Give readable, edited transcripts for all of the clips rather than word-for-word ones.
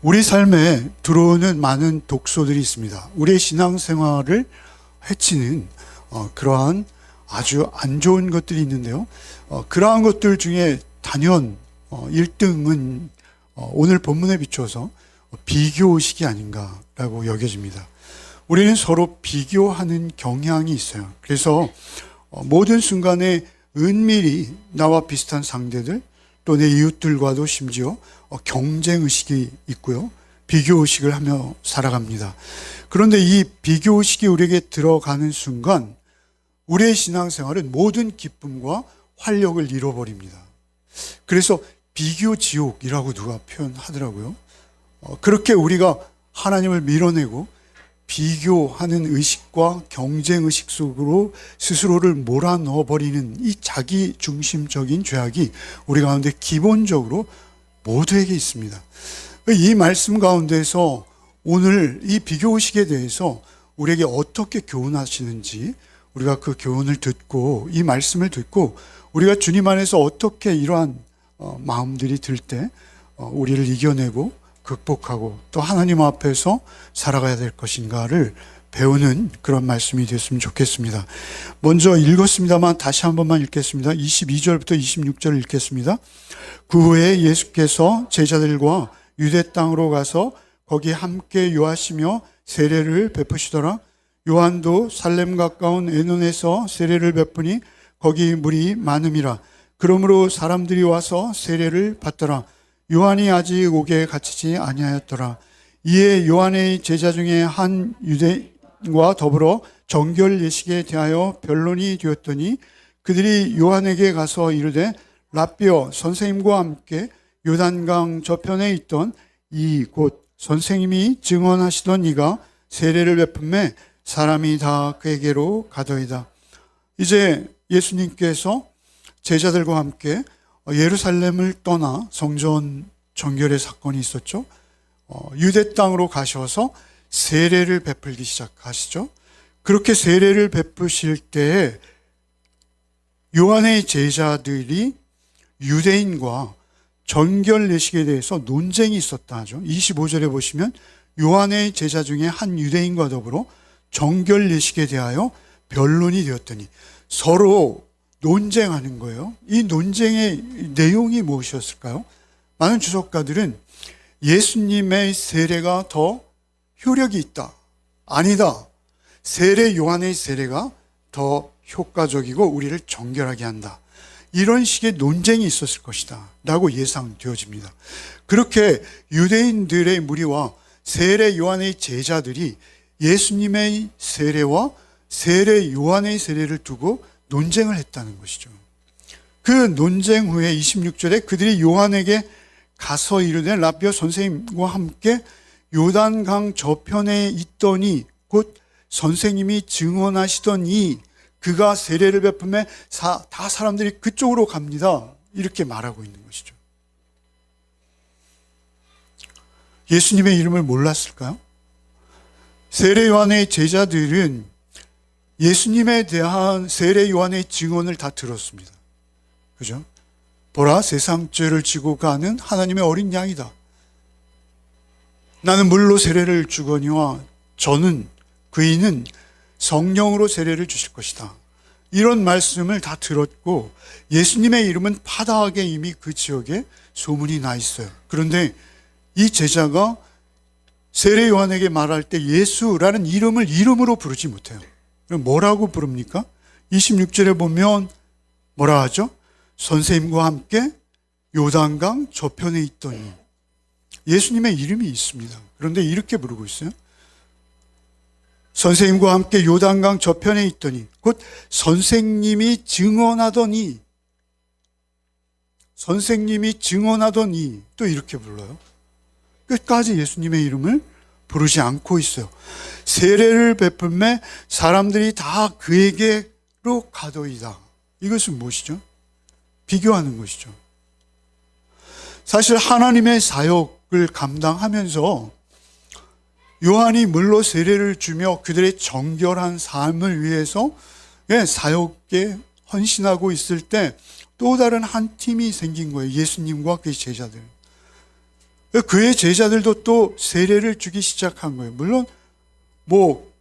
우리 삶에 들어오는 많은 독소들이 있습니다. 우리의 신앙생활을 해치는 그러한 아주 안 좋은 것들이 있는데요. 그러한 것들 중에 단연 1등은 오늘 본문에 비추어서 비교의식이 아닌가라고 여겨집니다. 우리는 서로 비교하는 경향이 있어요. 그래서 모든 순간에 은밀히 나와 비슷한 상대들, 또 내 이웃들과도 심지어 경쟁의식이 있고요. 비교의식을 하며 살아갑니다. 그런데 이 비교의식이 우리에게 들어가는 순간 우리의 신앙생활은 모든 기쁨과 활력을 잃어버립니다. 그래서 비교지옥이라고 누가 표현하더라고요. 그렇게 우리가 하나님을 밀어내고 비교하는 의식과 경쟁의식 속으로 스스로를 몰아넣어버리는 이 자기중심적인 죄악이 우리 가운데 기본적으로 모두에게 있습니다. 이 말씀 가운데서 오늘 이 비교의식에 대해서 우리에게 어떻게 교훈하시는지, 우리가 그 교훈을 듣고 이 말씀을 듣고 우리가 주님 안에서 어떻게 이러한 마음들이 들 때 우리를 이겨내고 극복하고 또 하나님 앞에서 살아가야 될 것인가를 배우는 그런 말씀이 됐으면 좋겠습니다. 먼저 읽었습니다만 다시 한 번만 읽겠습니다. 22절부터 26절 읽겠습니다. 그 후에 예수께서 제자들과 유대 땅으로 가서 거기 함께 요하시며 세례를 베푸시더라. 요한도 살렘 가까운 에논에서 세례를 베푸니 거기 물이 많음이라. 그러므로 사람들이 와서 세례를 받더라. 요한이 아직 옥에 갇히지 아니하였더라. 이에 요한의 제자 중에 한 유대인과 더불어 정결 예식에 대하여 변론이 되었더니 그들이 요한에게 가서 이르되 랍비여, 선생님과 함께 요단강 저편에 있던 이 곧 선생님이 증언하시던 이가 세례를 베품매 사람이 다 그에게로 가더이다. 이제 예수님께서 제자들과 함께 예루살렘을 떠나 성전 정결의 사건이 있었죠. 유대 땅으로 가셔서 세례를 베풀기 시작하시죠. 그렇게 세례를 베푸실 때에 요한의 제자들이 유대인과 정결 예식에 대해서 논쟁이 있었다 하죠. 25절에 보시면 요한의 제자 중에 한 유대인과 더불어 정결 예식에 대하여 변론이 되었더니 서로 논쟁하는 거예요. 이 논쟁의 내용이 무엇이었을까요? 많은 주석가들은 예수님의 세례가 더 효력이 있다. 아니다. 세례 요한의 세례가 더 효과적이고 우리를 정결하게 한다. 이런 식의 논쟁이 있었을 것이다 라고 예상되어집니다. 그렇게 유대인들의 무리와 세례 요한의 제자들이 예수님의 세례와 세례 요한의 세례를 두고 논쟁을 했다는 것이죠. 그 논쟁 후에 26절에 그들이 요한에게 가서 이르되 랍비여, 선생님과 함께 요단강 저편에 있더니 곧 선생님이 증언하시더니 그가 세례를 베품에 다 사람들이 그쪽으로 갑니다. 이렇게 말하고 있는 것이죠. 예수님의 이름을 몰랐을까요? 세례 요한의 제자들은 예수님에 대한 세례 요한의 증언을 다 들었습니다. 그죠? 보라, 세상 죄를 지고 가는 하나님의 어린 양이다. 나는 물로 세례를 주거니와 그이는 성령으로 세례를 주실 것이다. 이런 말씀을 다 들었고 예수님의 이름은 파다하게 이미 그 지역에 소문이 나 있어요. 그런데 이 제자가 세례 요한에게 말할 때 예수라는 이름을 이름으로 부르지 못해요. 뭐라고 부릅니까? 26절에 보면 뭐라 하죠? 선생님과 함께 요단강 저편에 있더니 예수님의 이름이 있습니다. 그런데 이렇게 부르고 있어요. 선생님과 함께 요단강 저편에 있더니 곧 선생님이 증언하더니 또 이렇게 불러요. 끝까지 예수님의 이름을 부르지 않고 있어요. 세례를 베풀매 사람들이 다 그에게로 가더이다. 이것은 무엇이죠? 비교하는 것이죠. 사실 하나님의 사역을 감당하면서 요한이 물로 세례를 주며 그들의 정결한 삶을 위해서 사역에 헌신하고 있을 때 또 다른 한 팀이 생긴 거예요. 예수님과 그의 제자들. 그의 제자들도 또 세례를 주기 시작한 거예요. 물론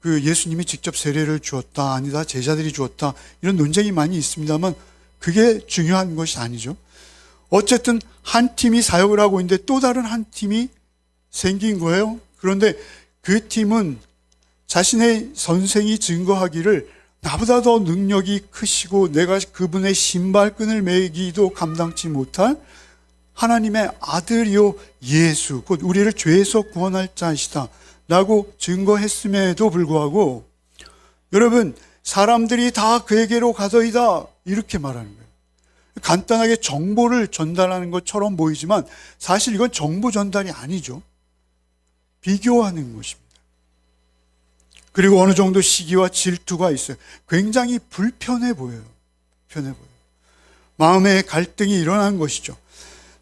그 예수님이 직접 세례를 주었다, 아니다, 제자들이 주었다, 이런 논쟁이 많이 있습니다만 그게 중요한 것이 아니죠. 어쨌든 한 팀이 사역을 하고 있는데 또 다른 한 팀이 생긴 거예요. 그런데 그 팀은 자신의 선생이 증거하기를 나보다 더 능력이 크시고 내가 그분의 신발끈을 매기도 감당치 못할 하나님의 아들이요 예수, 곧 우리를 죄에서 구원할 자이시다 라고 증거했음에도 불구하고, 여러분, 사람들이 다 그에게로 가더이다 이렇게 말하는 거예요. 간단하게 정보를 전달하는 것처럼 보이지만 사실 이건 정보 전달이 아니죠. 비교하는 것입니다. 그리고 어느 정도 시기와 질투가 있어요. 굉장히 불편해 보여요. 마음의 갈등이 일어난 것이죠.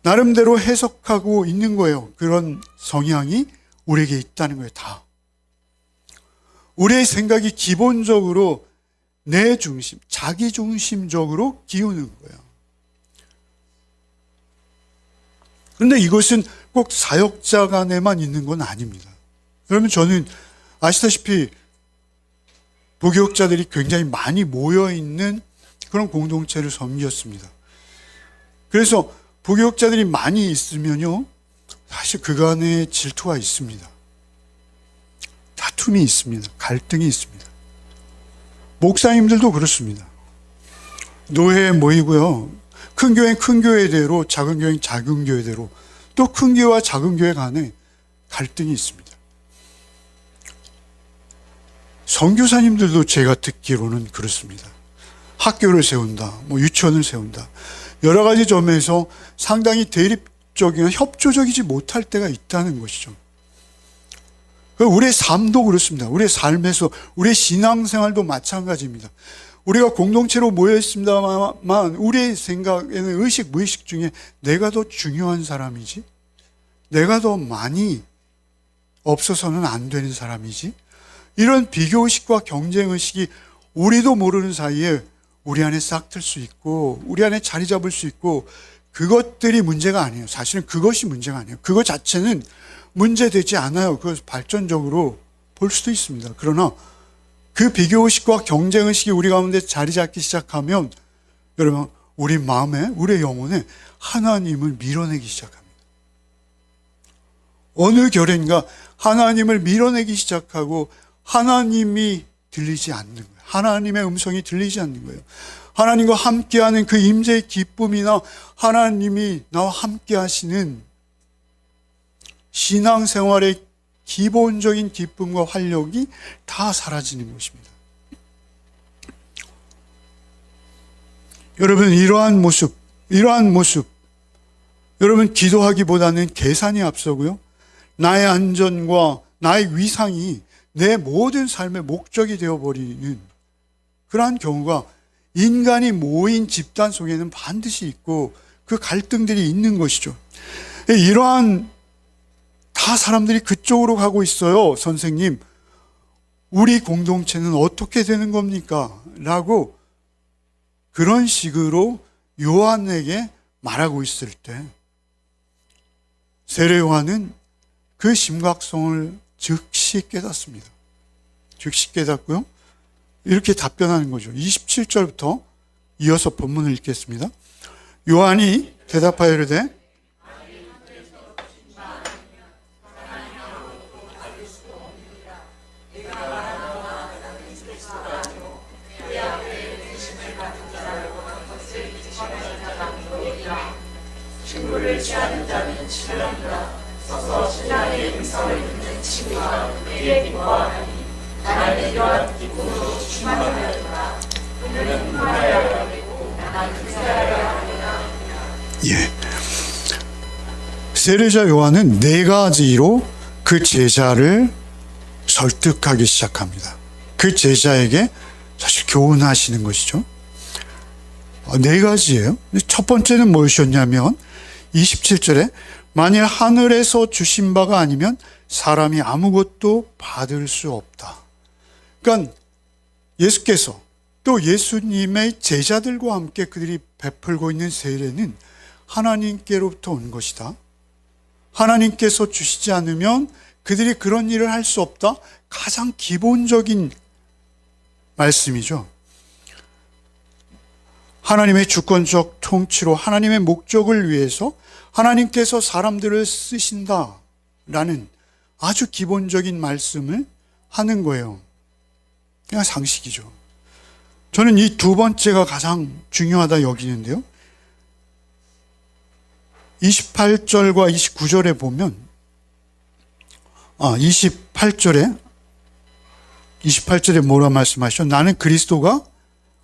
나름대로 해석하고 있는 거예요. 그런 성향이 우리에게 있다는 거예요. 다. 우리의 생각이 기본적으로 내 중심, 자기 중심적으로 기우는 거예요. 그런데 이것은 꼭 사역자 간에만 있는 건 아닙니다. 여러분, 저는 아시다시피 부교육자들이 굉장히 많이 모여있는 그런 공동체를 섬겼습니다. 그래서 부교육자들이 많이 있으면요, 사실 그간에 질투가 있습니다. 다툼이 있습니다. 갈등이 있습니다. 목사님들도 그렇습니다. 노회에 모이고요, 큰 교회는 큰 교회대로, 작은 교회는 작은 교회대로, 또 큰 교회와 작은 교회 간에 갈등이 있습니다. 선교사님들도 제가 듣기로는 그렇습니다. 학교를 세운다, 유치원을 세운다, 여러 가지 점에서 상당히 대립적이나 협조적이지 못할 때가 있다는 것이죠. 우리의 삶도 그렇습니다. 우리의 삶에서, 우리의 신앙생활도 마찬가지입니다. 우리가 공동체로 모여 있습니다만 우리의 생각에는 의식, 무의식 중에 내가 더 중요한 사람이지, 내가 더 많이 없어서는 안 되는 사람이지, 이런 비교의식과 경쟁의식이 우리도 모르는 사이에 우리 안에 싹틀 수 있고 우리 안에 자리 잡을 수 있고, 그것들이 문제가 아니에요. 사실은 그것이 문제가 아니에요. 그것 자체는 문제되지 않아요. 그것을 발전적으로 볼 수도 있습니다. 그러나 그 비교의식과 경쟁의식이 우리 가운데 자리 잡기 시작하면, 여러분, 우리 마음에, 우리의 영혼에 하나님을 밀어내기 시작합니다. 어느 결인가 하나님을 밀어내기 시작하고 하나님이 들리지 않는 거예요. 하나님의 음성이 들리지 않는 거예요. 하나님과 함께하는 그 임재의 기쁨이나 하나님이 나와 함께 하시는 신앙생활의 기본적인 기쁨과 활력이 다 사라지는 것입니다. 여러분, 이러한 모습, 여러분, 기도하기보다는 계산이 앞서고요, 나의 안전과 나의 위상이 내 모든 삶의 목적이 되어버리는 그러한 경우가 인간이 모인 집단 속에는 반드시 있고 그 갈등들이 있는 것이죠. 이러한 다 사람들이 그쪽으로 가고 있어요. 선생님, 우리 공동체는 어떻게 되는 겁니까? 라고 그런 식으로 요한에게 말하고 있을 때, 세례 요한은 그 심각성을 즉시 깨닫습니다. 즉시 깨닫고요, 이렇게 답변하는 거죠. 27절부터 이어서 본문을 읽겠습니다. 요한이 대답하여 이르되 친구를 취하는 자는 신랑이라 서서 신랑의 음성을 듣는 친구가 그에게 기뻐하니 나는 이러한 기쁨으로 충만하였다. 그는 분하여야 하고 나는 그사하여야 하리라. 예, 세례자 요한은 네 가지로 그 제자를 설득하기 시작합니다. 그 제자에게 사실 교훈하시는 것이죠. 네 가지예요. 첫 번째는 무엇이었냐면 27절에 만일 하늘에서 주신 바가 아니면 사람이 아무것도 받을 수 없다. 그러니까 예수께서 또 예수님의 제자들과 함께 그들이 베풀고 있는 세례는 하나님께로부터 온 것이다. 하나님께서 주시지 않으면 그들이 그런 일을 할 수 없다. 가장 기본적인 말씀이죠. 하나님의 주권적 통치로 하나님의 목적을 위해서 하나님께서 사람들을 쓰신다라는 아주 기본적인 말씀을 하는 거예요. 그냥 상식이죠. 저는 이 두 번째가 가장 중요하다 여기는데요. 28절과 29절에 보면 28절에 뭐라 말씀하시죠? 나는 그리스도가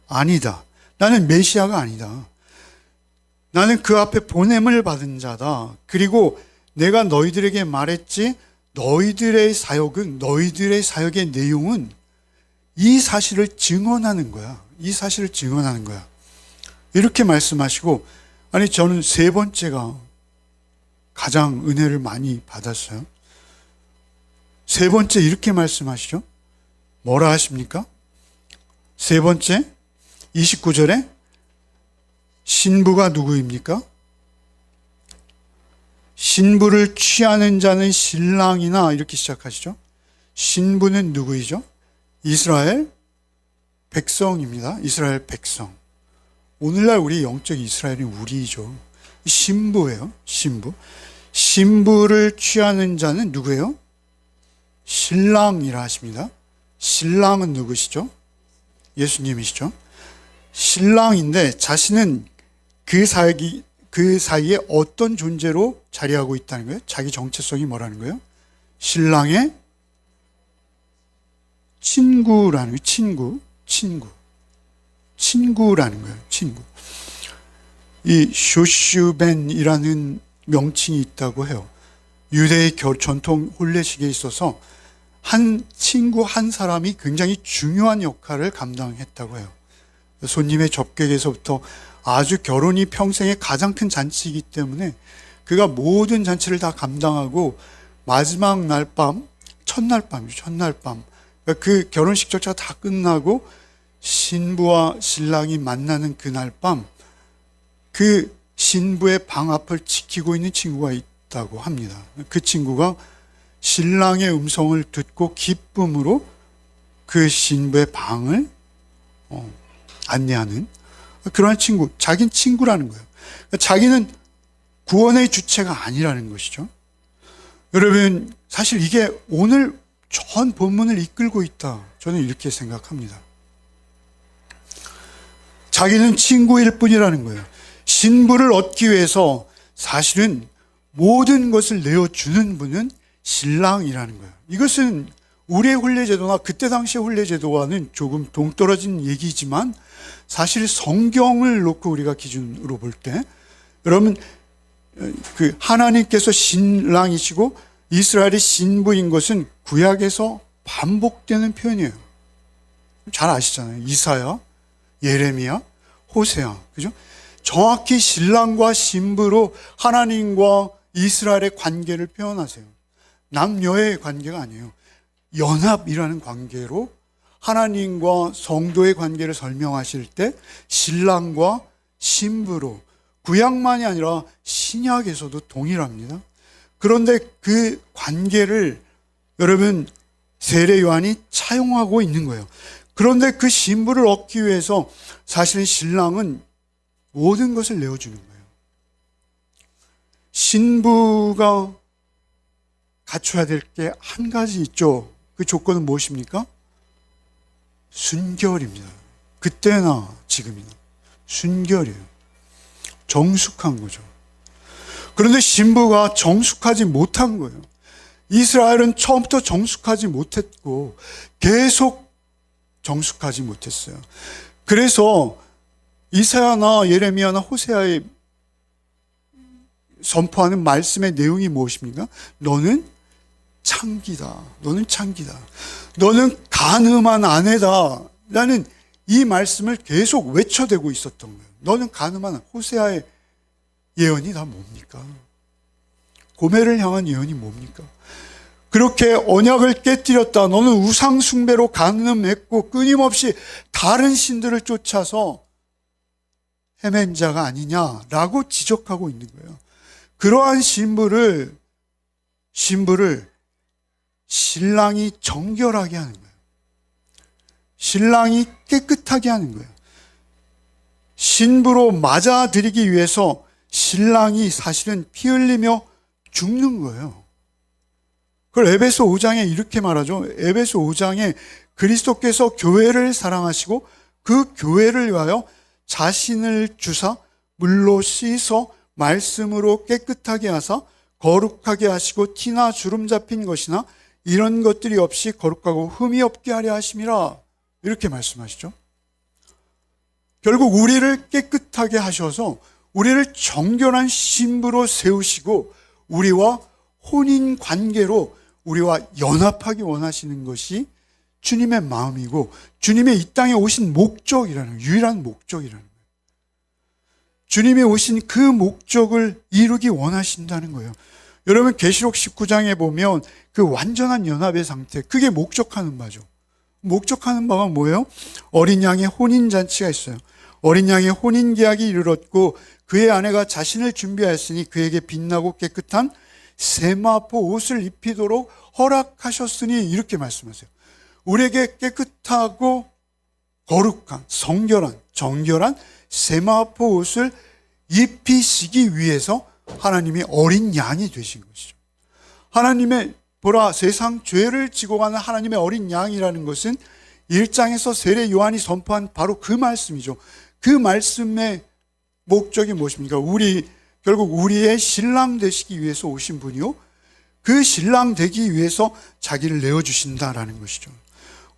아니다. 나는 메시아가 아니다. 나는 그 앞에 보냄을 받은 자다. 그리고 내가 너희들에게 말했지, 너희들의 사역은, 너희들의 사역의 내용은 이 사실을 증언하는 거야. 이 사실을 증언하는 거야. 이렇게 말씀하시고, 아니 저는 세 번째가 가장 은혜를 많이 받았어요. 세 번째 이렇게 말씀하시죠. 뭐라 하십니까? 세 번째 29절에 신부가 누구입니까? 신부를 취하는 자는 신랑이나 이렇게 시작하시죠. 신부는 누구이죠? 이스라엘 백성입니다. 이스라엘 백성. 오늘날 우리 영적 이스라엘이 우리이죠. 신부예요. 신부. 신부를 취하는 자는 누구예요? 신랑이라 하십니다. 신랑은 누구시죠? 예수님이시죠. 신랑인데 자신은 그 사이에 어떤 존재로 자리하고 있다는 거예요? 자기 정체성이 뭐라는 거예요? 신랑의 친구라는 거예요. 친구라는 거예요. 친구. 이 쇼슈벤이라는 명칭이 있다고 해요. 유대의 전통 혼례식에 있어서 한 친구 한 사람이 굉장히 중요한 역할을 감당했다고 해요. 손님의 접객에서부터 아주 결혼이 평생의 가장 큰 잔치이기 때문에 그가 모든 잔치를 다 감당하고 마지막 날 밤, 첫날 밤, 그 결혼식 절차가 다 끝나고 신부와 신랑이 만나는 그날 밤, 그 신부의 방 앞을 지키고 있는 친구가 있다고 합니다. 그 친구가 신랑의 음성을 듣고 기쁨으로 그 신부의 방을 안내하는 그런 친구, 자기는 친구라는 거예요. 자기는 구원의 주체가 아니라는 것이죠. 여러분, 사실 이게 오늘 전 본문을 이끌고 있다. 저는 이렇게 생각합니다. 자기는 친구일 뿐이라는 거예요. 신부를 얻기 위해서 사실은 모든 것을 내어주는 분은 신랑이라는 거예요. 이것은 우리의 혼례제도나 그때 당시의 혼례제도와는 조금 동떨어진 얘기지만 사실 성경을 놓고 우리가 기준으로 볼 때 여러분 그 하나님께서 신랑이시고 이스라엘이 신부인 것은 구약에서 반복되는 표현이에요. 잘 아시잖아요. 이사야, 예레미야, 호세아. 그죠? 정확히 신랑과 신부로 하나님과 이스라엘의 관계를 표현하세요. 남녀의 관계가 아니에요. 연합이라는 관계로 하나님과 성도의 관계를 설명하실 때 신랑과 신부로 구약만이 아니라 신약에서도 동일합니다. 그런데 그 관계를 여러분 세례 요한이 차용하고 있는 거예요. 그런데 그 신부를 얻기 위해서 사실은 신랑은 모든 것을 내어주는 거예요. 신부가 갖춰야 될 게 한 가지 있죠. 그 조건은 무엇입니까? 순결입니다. 그때나 지금이나 순결이에요. 정숙한 거죠. 그런데 신부가 정숙하지 못한 거예요. 이스라엘은 처음부터 정숙하지 못했고 계속 정숙하지 못했어요. 그래서 이사야나 예레미야나 호세아에 선포하는 말씀의 내용이 무엇입니까? 너는 창기다. 너는 창기다. 너는 간음한 아내다. 라는 이 말씀을 계속 외쳐대고 있었던 거예요. 너는 간음한 호세아의 예언이 다 뭡니까? 고멜을 향한 예언이 뭡니까? 그렇게 언약을 깨뜨렸다. 너는 우상 숭배로 간음했고 끊임없이 다른 신들을 쫓아서 헤맨 자가 아니냐라고 지적하고 있는 거예요. 그러한 신부를 신부를 신랑이 정결하게 하는 거예요. 신랑이 깨끗하게 하는 거예요. 신부로 맞아들이기 위해서 신랑이 사실은 피 흘리며 죽는 거예요. 그걸 에베소 5장에 이렇게 말하죠. 에베소 5장에 그리스도께서 교회를 사랑하시고 그 교회를 위하여 자신을 주사 물로 씻어 말씀으로 깨끗하게 하사 거룩하게 하시고 티나 주름 잡힌 것이나 이런 것들이 없이 거룩하고 흠이 없게 하려 하심이라, 이렇게 말씀하시죠. 결국 우리를 깨끗하게 하셔서 우리를 정결한 신부로 세우시고 우리와 혼인 관계로 우리와 연합하기 원하시는 것이 주님의 마음이고 주님의 이 땅에 오신 목적이라는, 유일한 목적이라는 거예요. 주님이 오신 그 목적을 이루기 원하신다는 거예요. 여러분, 계시록 19장에 보면 그 완전한 연합의 상태, 그게 목적하는 바죠. 목적하는 바가 뭐예요? 어린 양의 혼인잔치가 있어요. 어린 양의 혼인계약이 이르렀고 그의 아내가 자신을 준비하였으니 그에게 빛나고 깨끗한 세마포 옷을 입히도록 허락하셨으니, 이렇게 말씀하세요. 우리에게 깨끗하고 거룩한, 성결한, 정결한 세마포 옷을 입히시기 위해서 하나님이 어린 양이 되신 것이죠. 하나님의, 보라, 세상 죄를 지고 가는 하나님의 어린 양이라는 것은 1장에서 세례 요한이 선포한 바로 그 말씀이죠. 그 말씀의 목적이 무엇입니까? 결국 우리의 신랑 되시기 위해서 오신 분이요, 그 신랑 되기 위해서 자기를 내어주신다라는 것이죠.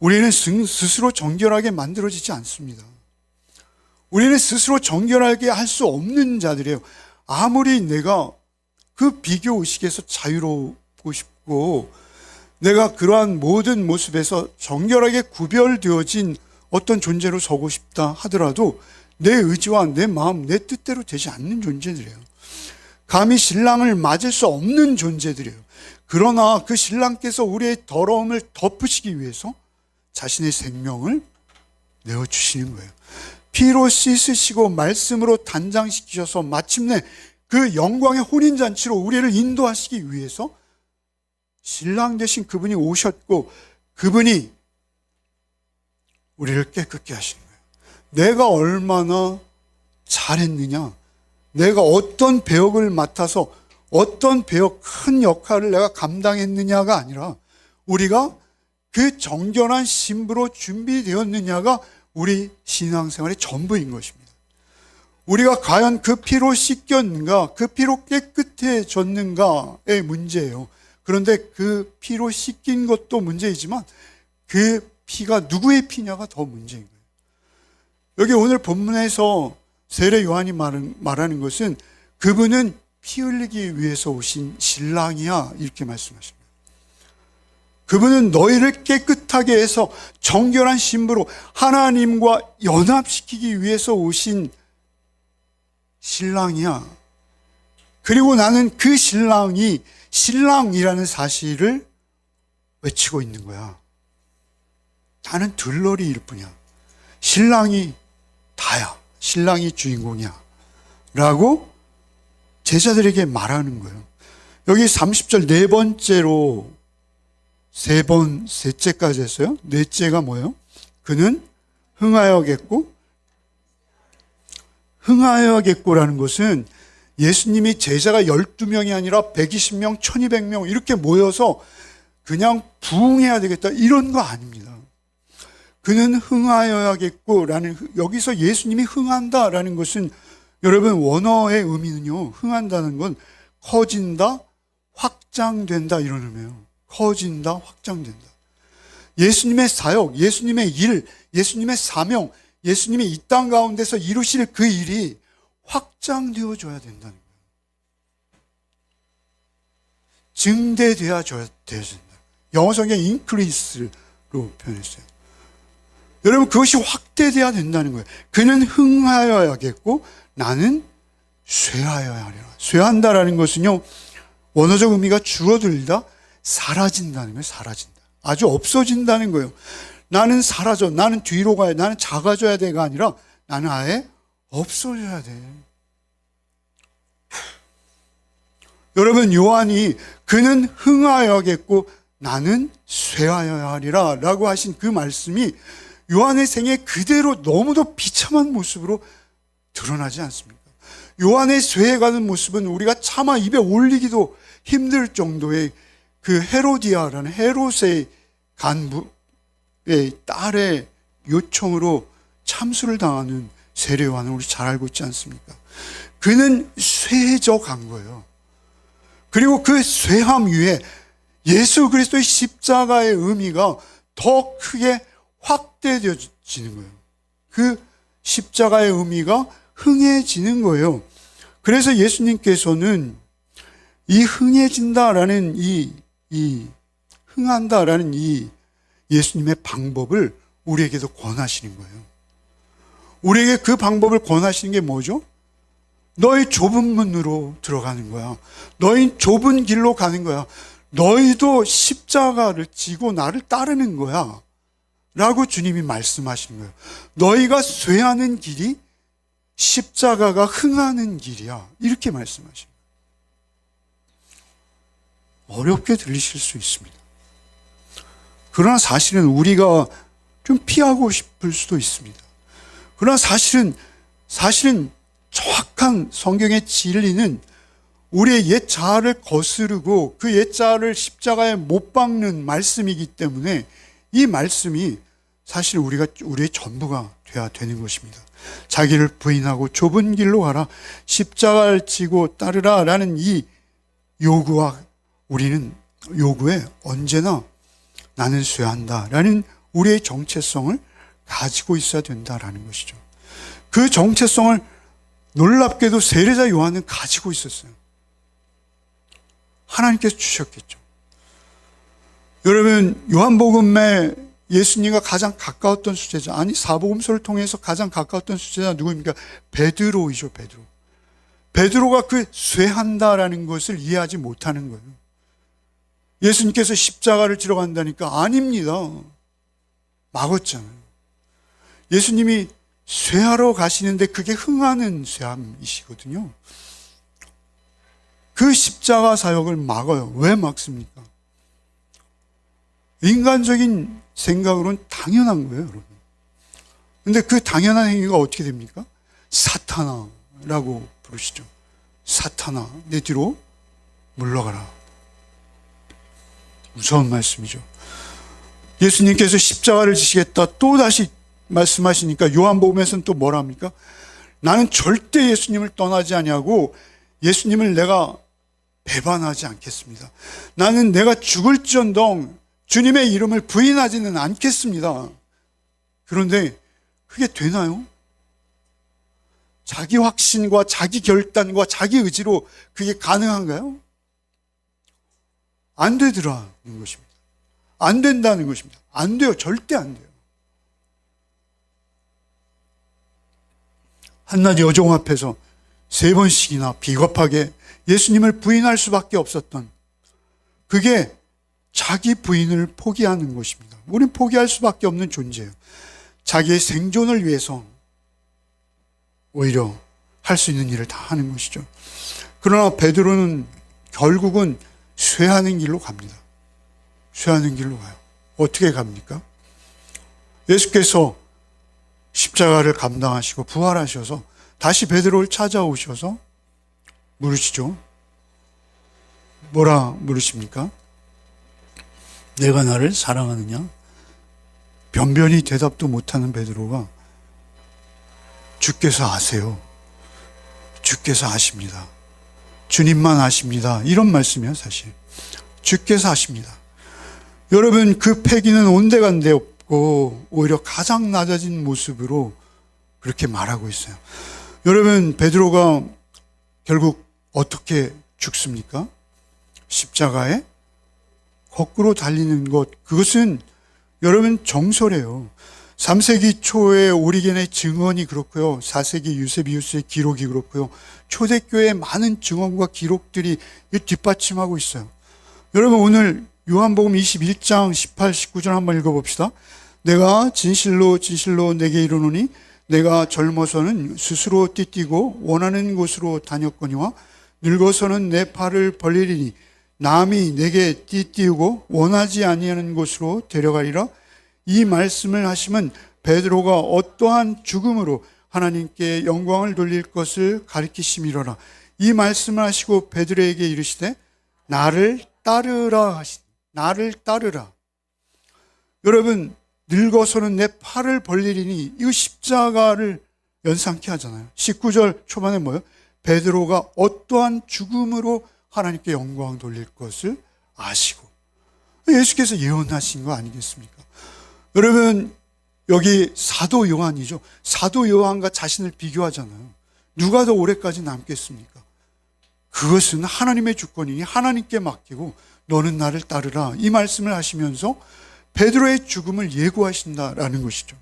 우리는 스스로 정결하게 만들어지지 않습니다. 우리는 스스로 정결하게 할 수 없는 자들이에요. 아무리 내가 그 비교 의식에서 자유롭고 싶고 내가 그러한 모든 모습에서 정결하게 구별되어진 어떤 존재로 서고 싶다 하더라도 내 의지와 내 마음, 내 뜻대로 되지 않는 존재들이에요. 감히 신랑을 맞을 수 없는 존재들이에요. 그러나 그 신랑께서 우리의 더러움을 덮으시기 위해서 자신의 생명을 내어주시는 거예요. 피로 씻으시고 말씀으로 단장시키셔서 마침내 그 영광의 혼인잔치로 우리를 인도하시기 위해서 신랑 되신 그분이 오셨고 그분이 우리를 깨끗게 하시는 거예요. 내가 얼마나 잘했느냐, 내가 어떤 배역을 맡아서 어떤 배역, 큰 역할을 내가 감당했느냐가 아니라 우리가 그 정결한 신부로 준비되었느냐가 우리 신앙생활의 전부인 것입니다. 우리가 과연 그 피로 씻겼는가, 그 피로 깨끗해졌는가의 문제예요. 그런데 그 피로 씻긴 것도 문제이지만 그 피가 누구의 피냐가 더 문제인 거예요. 여기 오늘 본문에서 세례 요한이 말하는 것은 그분은 피 흘리기 위해서 오신 신랑이야, 이렇게 말씀하십니다. 그분은 너희를 깨끗하게 해서 정결한 신부로 하나님과 연합시키기 위해서 오신 신랑이야. 그리고 나는 그 신랑이 신랑이라는 사실을 외치고 있는 거야. 나는 들러리일 뿐이야. 신랑이 다야. 신랑이 주인공이야. 라고 제자들에게 말하는 거예요. 여기 30절 네 번째로 셋째까지 했어요. 넷째가 뭐예요? 그는 흥하여겠고, 흥하여겠고라는 것은 예수님이 제자가 12명이 아니라 120명, 1200명 이렇게 모여서 그냥 부흥해야 되겠다 이런 거 아닙니다. 그는 흥하여야겠고라는, 여기서 예수님이 흥한다라는 것은 여러분 원어의 의미는요, 흥한다는 건 커진다, 확장된다 이런 의미예요. 커진다, 확장된다. 예수님의 사역, 예수님의 일, 예수님의 사명, 예수님이 이 땅 가운데서 이루실 그 일이 확장되어져야 된다는 거예요. 증대되어져야 된다. 영어 성경 increase로 표현했어요. 여러분, 그것이 확대되어야 된다는 거예요. 그는 흥하여야겠고 나는 쇠하여야 하리라. 쇠한다라는 것은요, 원어적 의미가 줄어들다, 사라진다는 거예요. 사라진다. 아주 없어진다는 거예요. 나는 사라져, 나는 뒤로 가야, 나는 작아져야 돼가 아니라 나는 아예 없어져야 돼. 여러분, 요한이 그는 흥하여야겠고 나는 쇠하여야 하리라 라고 하신 그 말씀이 요한의 생애 그대로 너무도 비참한 모습으로 드러나지 않습니까? 요한의 쇠해가는 모습은 우리가 차마 입에 올리기도 힘들 정도의 그 헤로디아라는 헤롯의 간부의 딸의 요청으로 참수를 당하는 세례 요한을 우리 잘 알고 있지 않습니까? 그는 쇠해져 간 거예요. 그리고 그 쇠함 위에 예수 그리스도의 십자가의 의미가 더 크게 확대되어지는 거예요. 그 십자가의 의미가 흥해지는 거예요. 그래서 예수님께서는 이 흥해진다라는 이 흥한다라는 이 예수님의 방법을 우리에게도 권하시는 거예요. 우리에게 그 방법을 권하시는 게 뭐죠? 너희 좁은 문으로 들어가는 거야. 너희 좁은 길로 가는 거야. 너희도 십자가를 지고 나를 따르는 거야 라고 주님이 말씀하시는 거예요. 너희가 쇠하는 길이 십자가가 흥하는 길이야, 이렇게 말씀하시는 거예요. 어렵게 들리실 수 있습니다. 그러나 사실은 우리가 좀 피하고 싶을 수도 있습니다. 그러나 사실은 정확한 성경의 진리는 우리의 옛 자아를 거스르고 그 옛 자아를 십자가에 못 박는 말씀이기 때문에 이 말씀이 사실 우리의 전부가 되어야 되는 것입니다. 자기를 부인하고 좁은 길로 가라, 십자가를 지고 따르라 라는 이 요구에 언제나 나는 쇠한다 라는 우리의 정체성을 가지고 있어야 된다라는 것이죠. 그 정체성을 놀랍게도 세례자 요한은 가지고 있었어요. 하나님께서 주셨겠죠. 여러분, 요한복음에 예수님과 가장 가까웠던 수제자, 아니 사복음서를 통해서 가장 가까웠던 수제자 누구입니까? 베드로이죠. 베드로가 그 쇠한다라는 것을 이해하지 못하는 거예요. 예수님께서 십자가를 지러 간다니까 아닙니다. 막았잖아요. 예수님이 쇠하러 가시는데 그게 흥하는 쇠함이시거든요. 그 십자가 사역을 막아요. 왜 막습니까? 인간적인 생각으로는 당연한 거예요, 여러분. 근데 그 당연한 행위가 어떻게 됩니까? 사탄아라고 부르시죠. 사탄아, 내 뒤로 물러가라. 무서운 말씀이죠. 예수님께서 십자가를 지시겠다 또 다시 말씀하시니까 요한복음에서는 또 뭐라 합니까? 나는 절대 예수님을 떠나지 아니하고 예수님을 내가 배반하지 않겠습니다. 나는 내가 죽을지언정 주님의 이름을 부인하지는 않겠습니다. 그런데 그게 되나요? 자기 확신과 자기 결단과 자기 의지로 그게 가능한가요? 안 되더라는 것입니다. 안 된다는 것입니다. 안 돼요. 절대 안 돼요. 한낮 여종 앞에서 3번씩이나 비겁하게 예수님을 부인할 수밖에 없었던, 그게 자기 부인을 포기하는 것입니다. 우리는 포기할 수밖에 없는 존재예요. 자기의 생존을 위해서 오히려 할 수 있는 일을 다 하는 것이죠. 그러나 베드로는 결국은 쇠하는 길로 갑니다. 쇠하는 길로 가요. 어떻게 갑니까? 예수께서 십자가를 감당하시고 부활하셔서 다시 베드로를 찾아오셔서 물으시죠. 뭐라 물으십니까? 내가 나를 사랑하느냐? 변변히 대답도 못하는 베드로가 주께서 아세요. 주께서 아십니다. 주님만 아십니다. 이런 말씀이에요, 사실. 주께서 아십니다. 여러분, 그 패기는 온데간데 없고 오히려 가장 낮아진 모습으로 그렇게 말하고 있어요. 여러분, 베드로가 결국 어떻게 죽습니까? 십자가에 거꾸로 달리는 것, 그것은 여러분 정설이에요. 3세기 초에 오리겐의 증언이 그렇고요. 4세기 유세비우스의 기록이 그렇고요. 초대교회의 많은 증언과 기록들이 뒷받침하고 있어요. 여러분, 오늘 요한복음 21장 18, 19절 한번 읽어봅시다. 내가 진실로 진실로 내게 이르노니 내가 젊어서는 스스로 띠뛰고 원하는 곳으로 다녔거니와 늙어서는 내 팔을 벌리리니 남이 내게 띠띠우고 원하지 아니하는 곳으로 데려가리라. 이 말씀을 하시면 베드로가 어떠한 죽음으로 하나님께 영광을 돌릴 것을 가리키심이로라. 이 말씀을 하시고 베드로에게 이르시되 나를 따르라 하시니, 나를 따르라. 여러분, 늙어서는 내 팔을 벌리리니 이거 십자가를 연상케 하잖아요. 19절 초반에 뭐예요? 베드로가 어떠한 죽음으로 하나님께 영광 돌릴 것을 아시고, 예수께서 예언하신 거 아니겠습니까? 여러분, 여기 사도 요한이죠. 사도 요한과 자신을 비교하잖아요. 누가 더 오래까지 남겠습니까? 그것은 하나님의 주권이니 하나님께 맡기고 너는 나를 따르라, 이 말씀을 하시면서 베드로의 죽음을 예고하신다라는 것이죠.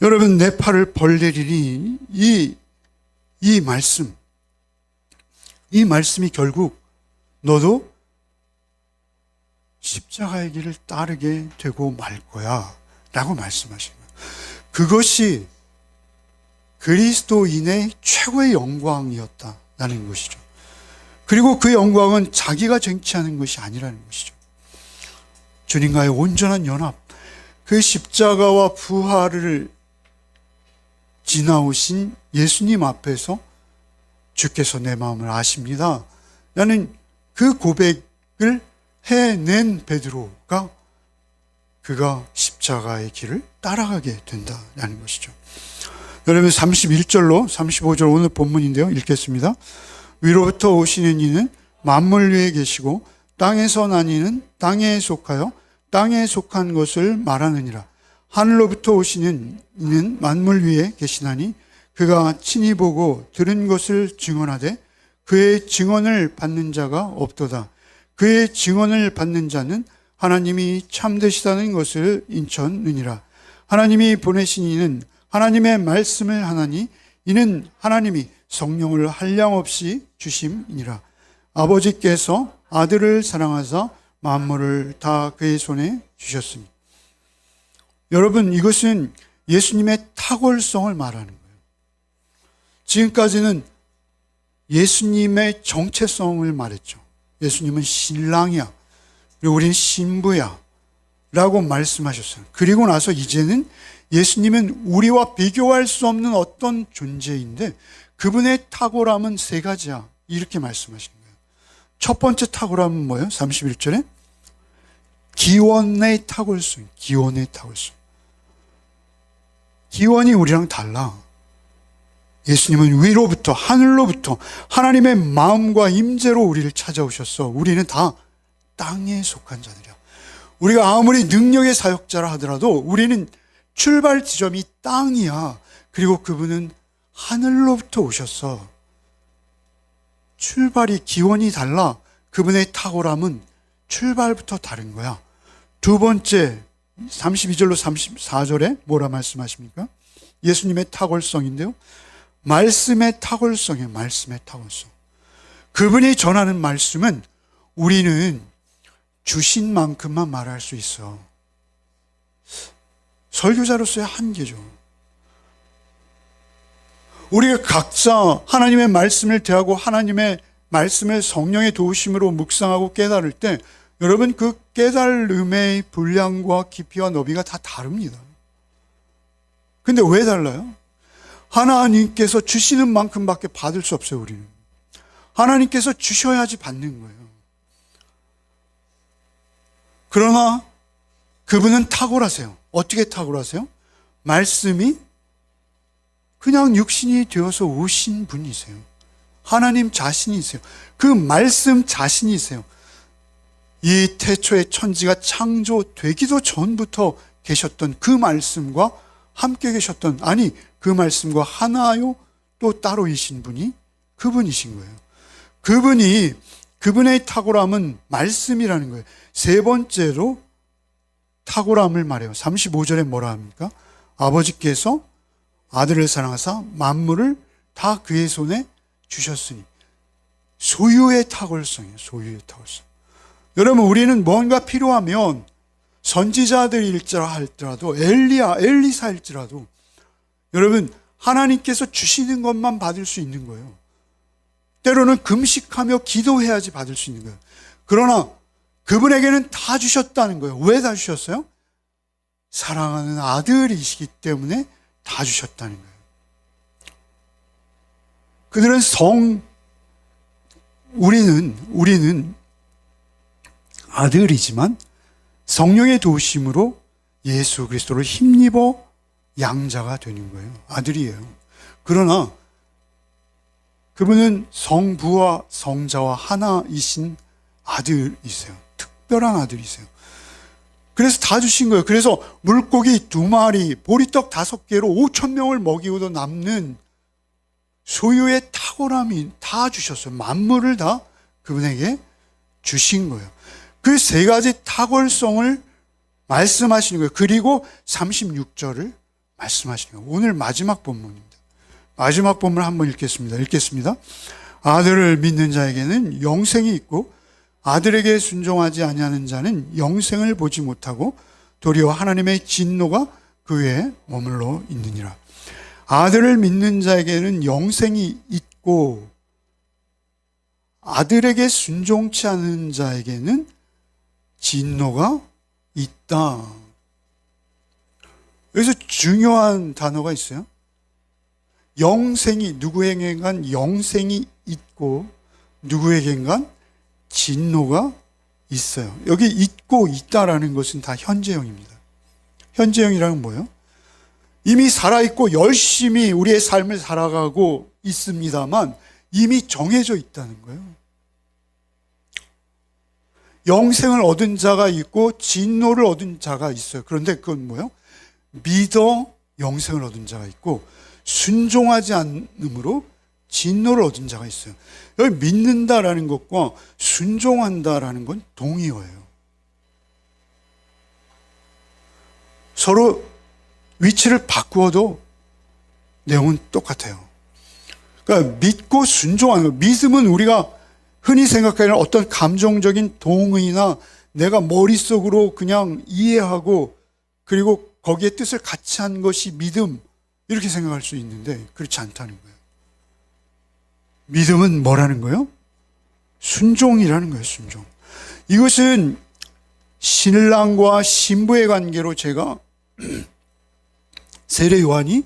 여러분, 내 팔을 벌리리니 이 말씀이 결국 너도 십자가의 길을 따르게 되고 말 거야 라고 말씀하시는 거예요. 그것이 그리스도인의 최고의 영광이었다라는 것이죠. 그리고 그 영광은 자기가 쟁취하는 것이 아니라는 것이죠. 주님과의 온전한 연합, 그 십자가와 부활을 지나오신 예수님 앞에서 주께서 내 마음을 아십니다 라는 그 고백을 해낸 베드로가 그가 십자가의 길을 따라가게 된다라는 것이죠. 여러분, 31절로 35절 오늘 본문인데요, 읽겠습니다. 위로부터 오시는 이는 만물 위에 계시고 땅에서 난 이는 땅에 속하여 땅에 속한 것을 말하느니라. 하늘로부터 오시는 이는 만물 위에 계시나니 그가 친히 보고 들은 것을 증언하되 그의 증언을 받는 자가 없도다. 그의 증언을 받는 자는 하나님이 참되시다는 것을 인쳤느니라. 하나님이 보내신 이는 하나님의 말씀을 하나니 이는 하나님이 성령을 한량없이 주심이니라. 아버지께서 아들을 사랑하사 만물을 다 그의 손에 주셨으니. 여러분, 이것은 예수님의 탁월성을 말하는 거예요. 지금까지는 예수님의 정체성을 말했죠. 예수님은 신랑이야, 그리고 우리는 신부야 라고 말씀하셨어요. 그리고 나서 이제는 예수님은 우리와 비교할 수 없는 어떤 존재인데 그분의 탁월함은 세 가지야, 이렇게 말씀하신 거예요. 첫 번째 탁월함은 뭐예요? 31절에 기원의 탁월성. 기원의 탁월성. 기원이 우리랑 달라. 예수님은 위로부터, 하늘로부터 하나님의 마음과 임재로 우리를 찾아오셨어. 우리는 다 땅에 속한 자들이야. 우리가 아무리 능력의 사역자라 하더라도 우리는 출발 지점이 땅이야. 그리고 그분은 하늘로부터 오셨어. 출발이, 기원이 달라. 그분의 탁월함은 출발부터 다른 거야. 두 번째, 32절로 34절에 뭐라 말씀하십니까? 예수님의 탁월성인데요, 말씀의 탁월성이에요. 말씀의 탁월성. 그분이 전하는 말씀은 우리는 주신 만큼만 말할 수 있어. 설교자로서의 한계죠. 우리가 각자 하나님의 말씀을 대하고 하나님의 말씀을 성령의 도우심으로 묵상하고 깨달을 때 여러분, 그 깨달음의 분량과 깊이와 너비가 다 다릅니다. 근데 왜 달라요? 하나님께서 주시는 만큼밖에 받을 수 없어요. 우리는 하나님께서 주셔야지 받는 거예요. 그러나 그분은 탁월하세요. 어떻게 탁월하세요? 말씀이 그냥 육신이 되어서 오신 분이세요. 하나님 자신이세요. 그 말씀 자신이세요. 이 태초의 천지가 창조되기도 전부터 계셨던 그 말씀과 함께 계셨던, 아니 그 말씀과 하나요 또 따로이신 분이 그분이신 거예요. 그분의 탁월함은 말씀이라는 거예요. 세 번째로 탁월함을 말해요. 35절에 뭐라 합니까? 아버지께서 아들을 사랑하사 만물을 다 그의 손에 주셨으니. 소유의 탁월성이에요. 소유의 탁월성. 여러분, 우리는 뭔가 필요하면 선지자들일지라 할지라도 엘리사일지라도 여러분, 하나님께서 주시는 것만 받을 수 있는 거예요. 때로는 금식하며 기도해야지 받을 수 있는 거예요. 그러나 그분에게는 다 주셨다는 거예요. 왜 다 주셨어요? 사랑하는 아들이시기 때문에 다 주셨다는 거예요. 그들은 우리는 아들이지만 성령의 도우심으로 예수 그리스도를 힘입어 양자가 되는 거예요. 아들이에요. 그러나 그분은 성부와 성자와 하나이신 아들이세요. 특별한 아들이세요. 그래서 다 주신 거예요. 그래서 물고기 2마리, 보리떡 5개로 5,000명을 먹이고도 남는 소유의 탁월함이 다 주셨어요. 만물을 다 그분에게 주신 거예요. 그 3가지 탁월성을 말씀하시는 거예요. 그리고 36절을 말씀하시는 거예요. 오늘 마지막 본문입니다. 마지막 본문을 한번 읽겠습니다. 아들을 믿는 자에게는 영생이 있고 아들에게 순종하지 아니하는 자는 영생을 보지 못하고 도리어 하나님의 진노가 그 위에 머물러 있느니라. 아들을 믿는 자에게는 영생이 있고 아들에게 순종치 않은 자에게는 진노가 있다. 여기서 중요한 단어가 있어요. 영생이, 누구에겐간 영생이 있고 누구에겐간 진노가 있어요. 여기 있고 있다라는 것은 다 현재형입니다. 현재형이라는 뭐예요? 이미 살아있고 열심히 우리의 삶을 살아가고 있습니다만 이미 정해져 있다는 거예요. 영생을 얻은 자가 있고 진노를 얻은 자가 있어요. 그런데 그건 뭐예요? 믿어 영생을 얻은 자가 있고 순종하지 않음으로 진노를 얻은 자가 있어요. 여기 믿는다라는 것과 순종한다라는 건 동의어예요. 서로 위치를 바꾸어도 내용은 똑같아요. 그러니까 믿고 순종하는 거. 믿음은 우리가 흔히 생각하는 어떤 감정적인 동의나 내가 머릿속으로 그냥 이해하고 그리고 거기에 뜻을 같이 한 것이 믿음, 이렇게 생각할 수 있는데 그렇지 않다는 거예요. 믿음은 뭐라는 거예요? 순종이라는 거예요. 순종. 이것은 신랑과 신부의 관계로 제가 세례 요한이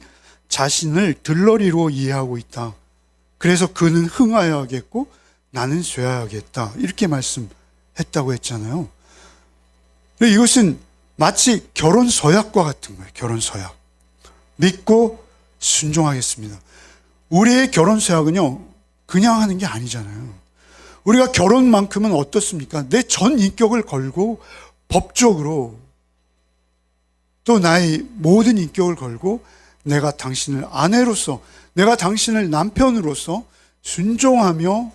자신을 들러리로 이해하고 있다. 그래서 그는 흥하여야겠고 나는 쇠하여야겠다. 이렇게 말씀했다고 했잖아요. 이것은 마치 결혼 서약과 같은 거예요. 결혼 서약. 믿고 순종하겠습니다. 우리의 결혼 서약은요, 그냥 하는 게 아니잖아요. 우리가 결혼만큼은 어떻습니까? 내 전 인격을 걸고 법적으로 또 나의 모든 인격을 걸고 내가 당신을 아내로서, 내가 당신을 남편으로서 순종하며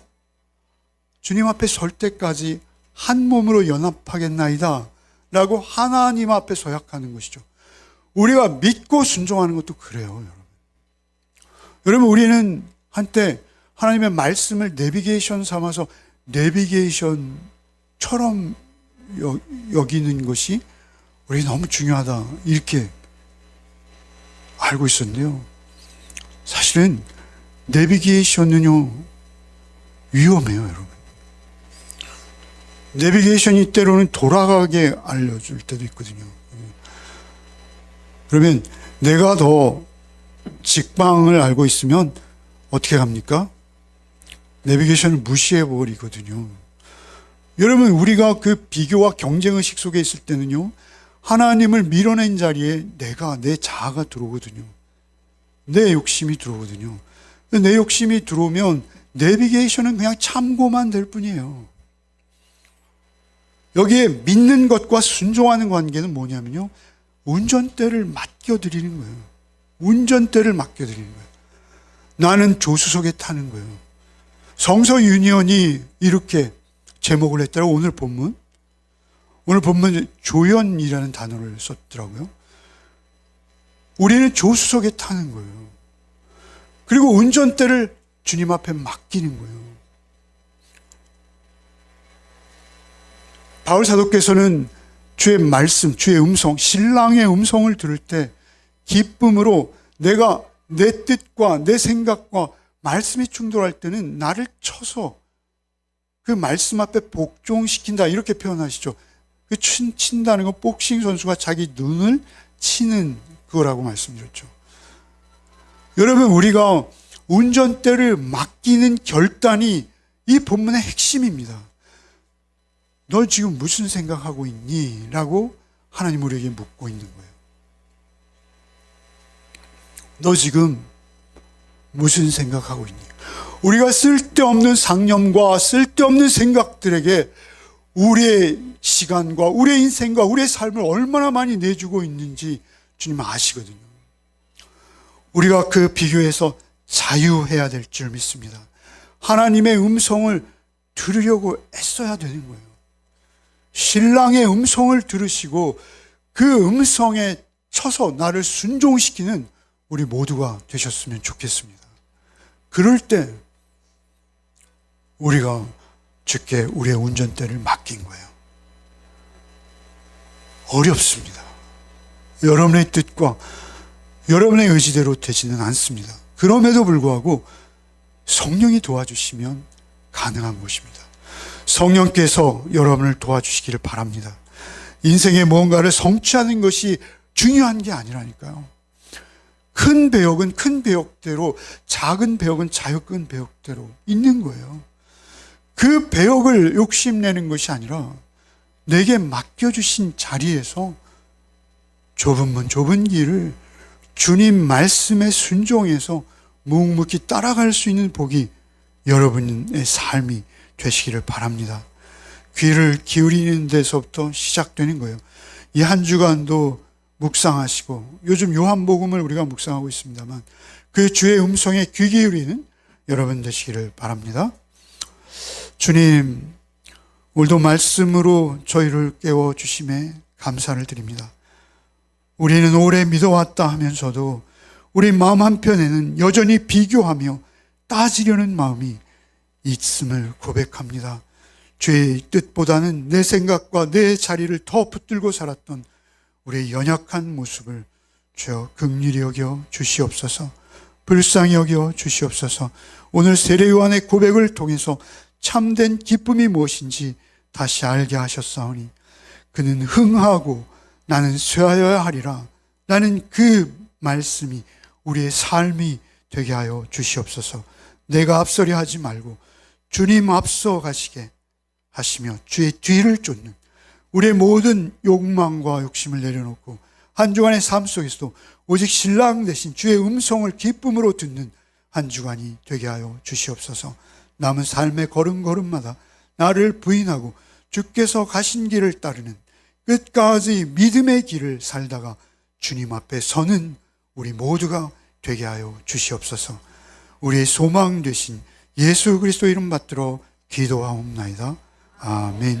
주님 앞에 설 때까지 한 몸으로 연합하겠나이다 라고 하나님 앞에 서약하는 것이죠. 우리가 믿고 순종하는 것도 그래요, 여러분. 여러분, 우리는 한때 하나님의 말씀을 내비게이션 삼아서 내비게이션처럼 여기는 것이 우리 너무 중요하다, 이렇게 알고 있었는데요. 사실은 내비게이션은요, 위험해요, 여러분. 내비게이션이 때로는 돌아가게 알려줄 때도 있거든요. 그러면 내가 더 직방을 알고 있으면 어떻게 합니까? 내비게이션을 무시해버리거든요. 여러분, 우리가 그 비교와 경쟁의식 속에 있을 때는요, 하나님을 밀어낸 자리에 내 자아가 들어오거든요. 내 욕심이 들어오거든요. 내 욕심이 들어오면 내비게이션은 그냥 참고만 될 뿐이에요. 여기에 믿는 것과 순종하는 관계는 뭐냐면요, 운전대를 맡겨드리는 거예요. 운전대를 맡겨드리는 거예요. 나는 조수석에 타는 거예요. 성서 유니언이 이렇게 제목을 했더라고요. 오늘 본문 조연이라는 단어를 썼더라고요. 우리는 조수석에 타는 거예요. 그리고 운전대를 주님 앞에 맡기는 거예요. 바울 사도께서는 주의 말씀, 주의 음성, 신랑의 음성을 들을 때 기쁨으로 내가 내 뜻과 내 생각과 말씀이 충돌할 때는 나를 쳐서 그 말씀 앞에 복종시킨다 이렇게 표현하시죠. 그 친다는 건 복싱 선수가 자기 눈을 치는 그거라고 말씀드렸죠. 여러분, 우리가 운전대를 맡기는 결단이 이 본문의 핵심입니다. 너 지금 무슨 생각하고 있니? 라고 하나님 우리에게 묻고 있는 거예요. 너 지금 무슨 생각하고 있니? 우리가 쓸데없는 상념과 쓸데없는 생각들에게 우리의 시간과 우리의 인생과 우리의 삶을 얼마나 많이 내주고 있는지 주님 아시거든요. 우리가 그 비교에서 자유해야 될 줄 믿습니다. 하나님의 음성을 들으려고 애써야 되는 거예요. 신랑의 음성을 들으시고 그 음성에 쳐서 나를 순종시키는 우리 모두가 되셨으면 좋겠습니다. 그럴 때 우리가 주께 우리의 운전대를 맡긴 거예요. 어렵습니다. 여러분의 뜻과 여러분의 의지대로 되지는 않습니다. 그럼에도 불구하고 성령이 도와주시면 가능한 것입니다. 성령께서 여러분을 도와주시기를 바랍니다. 인생의 무언가를 성취하는 것이 중요한 게 아니라니까요. 큰 배역은 큰 배역대로, 작은 배역은 작은 배역대로 있는 거예요. 그 배역을 욕심내는 것이 아니라 내게 맡겨주신 자리에서 좁은 문, 좁은 길을 주님 말씀에 순종해서 묵묵히 따라갈 수 있는 복이 여러분의 삶이 되시기를 바랍니다. 귀를 기울이는 데서부터 시작되는 거예요. 이 한 주간도 묵상하시고, 요즘 요한복음을 우리가 묵상하고 있습니다만 그 주의 음성에 귀 기울이는 여러분 되시기를 바랍니다. 주님, 오늘도 말씀으로 저희를 깨워주심에 감사를 드립니다. 우리는 오래 믿어왔다 하면서도 우리 마음 한편에는 여전히 비교하며 따지려는 마음이 있음을 고백합니다. 주의 뜻보다는 내 생각과 내 자리를 더 붙들고 살았던 우리의 연약한 모습을 주여 긍휼히 여겨 주시옵소서. 불쌍히 여겨 주시옵소서. 오늘 세례 요한의 고백을 통해서 참된 기쁨이 무엇인지 다시 알게 하셨사오니 그는 흥하고 나는 쇠하여야 하리라. 나는 그 말씀이 우리의 삶이 되게 하여 주시옵소서. 내가 앞서려 하지 말고 주님 앞서 가시게 하시며 주의 뒤를 쫓는 우리의 모든 욕망과 욕심을 내려놓고 한 주간의 삶 속에서도 오직 신랑 대신 주의 음성을 기쁨으로 듣는 한 주간이 되게 하여 주시옵소서. 남은 삶의 걸음걸음마다 나를 부인하고 주께서 가신 길을 따르는 끝까지 믿음의 길을 살다가 주님 앞에 서는 우리 모두가 되게 하여 주시옵소서. 우리의 소망 되신 예수 그리스도 이름 받들어 기도하옵나이다. 아멘.